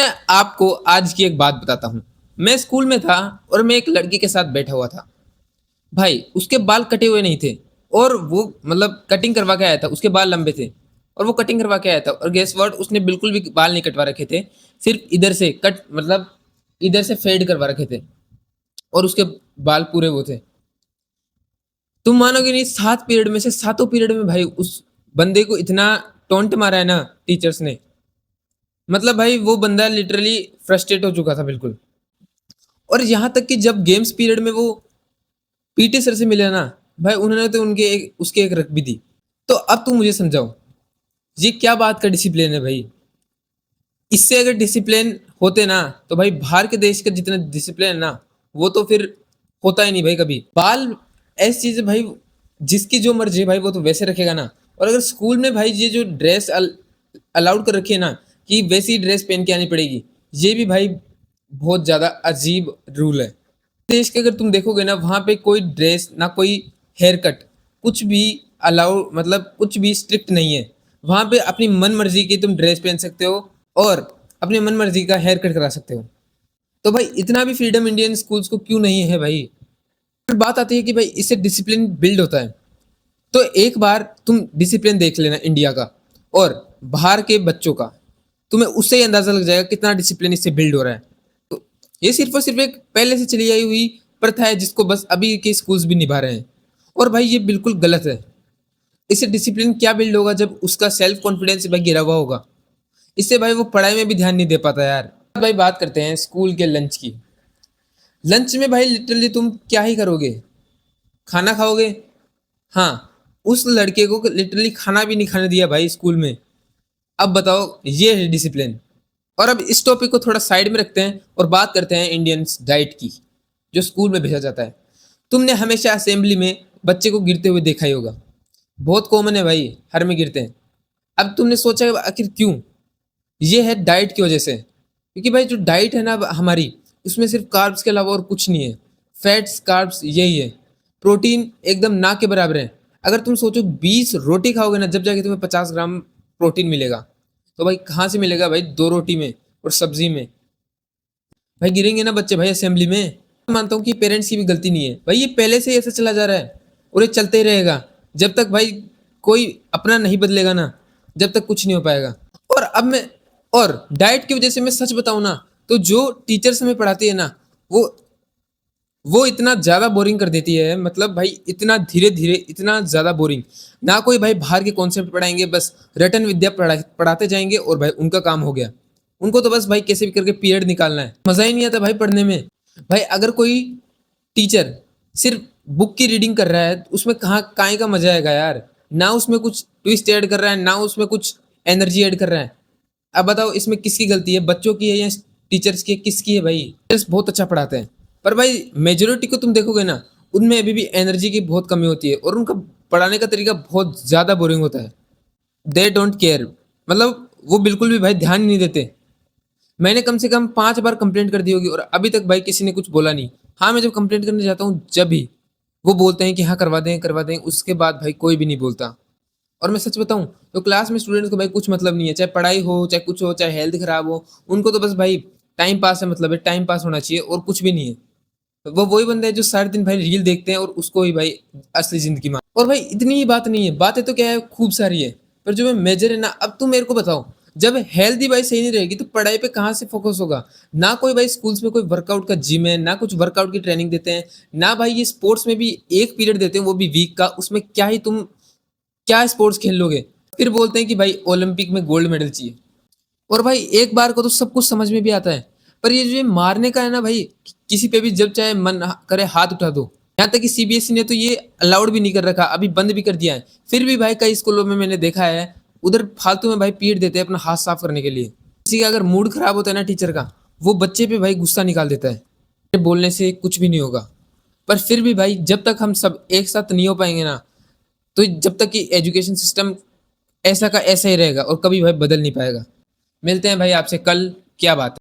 मैं आपको आज की एक बात बताता हूँ। मैं स्कूल में था और मैं एक लड़की के साथ बैठा हुआ था। भाई उसके बाल कटे हुए नहीं थे और वो मतलब कटिंग करवा के आया था, उसके बाल लंबे थे और वो कटिंग करवा के आया था और गेस व्हाट, उसने बिल्कुल भी बाल नहीं कटवा रखे थे। सिर्फ इधर से कट मतलब इधर से फेड करवा रखे थे और उसके बाल पूरे वो थे। तुम मानोगे नहीं, 7 पीरियड में से सातों पीरियड में भाई उस बंदे को इतना टोंट मारा है ना टीचर्स ने। मतलब भाई वो बंदा लिटरली फ्रस्ट्रेट हो चुका था बिल्कुल। और यहाँ तक कि जब गेम्स पीरियड में वो पीटी सर से मिले ना, भाई उन्होंने तो उनके एक उसके एक रख भी दी। तो अब तुम मुझे समझाओ, ये क्या बात का डिसिप्लिन है भाई? इससे अगर डिसिप्लिन होते ना, तो भाई बाहर के देश का जितना डिसिप्लिन है ना, वो तो फिर होता ही नहीं भाई कभी। बाल ऐसी चीज है भाई, जिसकी जो मर्जी है भाई वो तो वैसे रखेगा ना। और अगर स्कूल में भाई ये जो ड्रेस अलाउड कर रखी है ना, कि वैसी ड्रेस पहन के आनी पड़ेगी, ये भी भाई बहुत ज्यादा अजीब रूल है। देश के अगर तुम देखोगे ना, वहां पे कोई ड्रेस ना कोई हेयर कट, कुछ भी अलाउ मतलब कुछ भी स्ट्रिक्ट नहीं है। वहां पे अपनी मन मर्जी की तुम ड्रेस पहन सकते हो और अपनी मन मर्जी का हेयर कट करा सकते हो। तो भाई इतना भी फ्रीडम इंडियन स्कूल्स को क्यों नहीं है भाई? फिर बात आती है कि भाई इससे डिसिप्लिन बिल्ड होता है। तो एक बार तुम डिसिप्लिन देख लेना इंडिया का और बाहर के बच्चों का, तुम्हें उससे ही अंदाजा लग जाएगा कितना डिसिप्लिन इससे बिल्ड हो रहा है। तो ये सिर्फ और सिर्फ एक पहले से चली आई हुई प्रथा है, जिसको बस अभी के स्कूल्स भी निभा रहे हैं। और भाई ये बिल्कुल गलत है। इससे डिसिप्लिन क्या बिल्ड होगा जब उसका सेल्फ कॉन्फिडेंस भाई गिरा हुआ होगा। इससे भाई वो पढ़ाई में भी ध्यान नहीं दे पाता यार। भाई बात करते हैं स्कूल के लंच की। लंच में भाई लिटरली तुम क्या ही करोगे? खाना खाओगे। हाँ, उस लड़के को लिटरली खाना भी नहीं खाने दिया भाई स्कूल में। अब बताओ, ये है डिसिप्लिन? और अब इस टॉपिक को थोड़ा साइड में रखते हैं और बात करते हैं इंडियंस डाइट की, जो स्कूल में भेजा जाता है। तुमने हमेशा असेंबली में बच्चे को गिरते हुए देखा ही होगा। बहुत कॉमन है भाई, हर में गिरते हैं। अब तुमने सोचा आखिर क्यों? ये है डाइट की वजह से, क्योंकि भाई जो डाइट है ना हमारी, उसमें सिर्फ कार्ब्स के अलावा और कुछ नहीं है। फैट्स कार्ब्स यही है। प्रोटीन एकदम ना के बराबर है। अगर तुम सोचो 20 रोटी खाओगे ना, जब जाके तुम्हें 50 ग्राम प्रोटीन मिलेगा। तो भाई कहाँ से मिलेगा भाई? 2 रोटी में और सब्जी में। भाई गिरेंगे ना बच्चे भाई असेंबली में। मैं मानता हूँ कि पेरेंट्स की भी गलती नहीं है भाई, ये पहले से ही ऐसा चला जा रहा है और ये चलते ही रहेगा जब तक भाई कोई अपना नहीं बदलेगा ना, जब तक कुछ नहीं हो पाएगा। और अब मैं और डाइट की वजह से मैं सच बताऊं ना, तो जो टीचर्स हमें पढ़ाती है ना, वो वो इतना ज़्यादा बोरिंग कर देती है। मतलब भाई इतना धीरे धीरे, इतना ज़्यादा बोरिंग। ना कोई भाई बाहर के कॉन्सेप्ट पढ़ाएंगे, बस रटन विद्या पढ़ाते जाएंगे और भाई उनका काम हो गया। उनको तो बस भाई कैसे भी करके पीरियड निकालना है, मज़ा ही नहीं आता भाई पढ़ने में। भाई अगर कोई टीचर सिर्फ बुक की रीडिंग कर रहा है, तो उसमें कहाँ काय का मजा आएगा यार? ना उसमें कुछ ट्विस्ट ऐड कर रहा है, ना उसमें कुछ एनर्जी ऐड कर रहा है। अब बताओ इसमें किसकी गलती है? बच्चों की है या टीचर्स की है? किसकी है भाई? टीचर्स बहुत अच्छा पढ़ाते हैं, पर भाई मेजोरिटी को तुम देखोगे ना, उनमें अभी भी एनर्जी की बहुत कमी होती है और उनका पढ़ाने का तरीका बहुत ज़्यादा बोरिंग होता है। दे डोंट केयर, मतलब वो बिल्कुल भी भाई ध्यान नहीं देते। मैंने कम से कम 5 बार कंप्लेंट कर दी होगी और अभी तक भाई किसी ने कुछ बोला नहीं। हाँ, मैं जब कंप्लेंट करने जाता हूँ, जब भी वो बोलते हैं कि हाँ करवा दें, उसके बाद भाई कोई भी नहीं बोलता। और मैं सच बताऊं तो क्लास में स्टूडेंट्स को भाई कुछ मतलब नहीं है, चाहे पढ़ाई हो, चाहे कुछ हो, चाहे हेल्थ खराब हो। उनको तो बस भाई टाइम पास है, मतलब है टाइम पास होना चाहिए और कुछ भी नहीं है। वो वही बंदे हैं जो सारे दिन भाई रील देखते हैं और उसको ही भाई असली जिंदगी मान। और भाई इतनी ही बात नहीं है, बातें तो क्या है खूब सारी है, पर जो मैं मेजर है ना, अब तुम मेरे को बताओ, जब हेल्थ ही भाई सही नहीं रहेगी तो पढ़ाई पे कहाँ से फोकस होगा? ना कोई भाई स्कूल्स में कोई वर्कआउट का जिम है, ना कुछ वर्कआउट की ट्रेनिंग देते हैं, ना भाई ये स्पोर्ट्स में भी एक पीरियड देते हैं, वो भी वीक का। उसमें क्या ही तुम क्या स्पोर्ट्स खेल लोगे? फिर बोलते हैं कि भाई ओलंपिक में गोल्ड मेडल चाहिए। और भाई एक बार को तो सब कुछ समझ में भी आता है, पर ये जो ये मारने का है ना भाई, किसी पे भी जब चाहे मन करे हाथ उठा दो। यहाँ तक कि सीबीएसई ने तो ये अलाउड भी नहीं कर रखा, अभी बंद भी कर दिया है। फिर भी भाई कई स्कूलों में मैंने देखा है, उधर फालतू में भाई पीट देते हैं अपना हाथ साफ करने के लिए। किसी का अगर मूड खराब होता है ना टीचर का, वो बच्चे पे भाई गुस्सा निकाल देता है। बोलने से कुछ भी नहीं होगा। पर फिर भी भाई जब तक हम सब एक साथ नहीं हो पाएंगे ना, तो जब तक कि एजुकेशन सिस्टम ऐसा का ऐसा ही रहेगा और कभी भाई बदल नहीं पाएगा। मिलते हैं भाई आपसे कल। क्या बात है?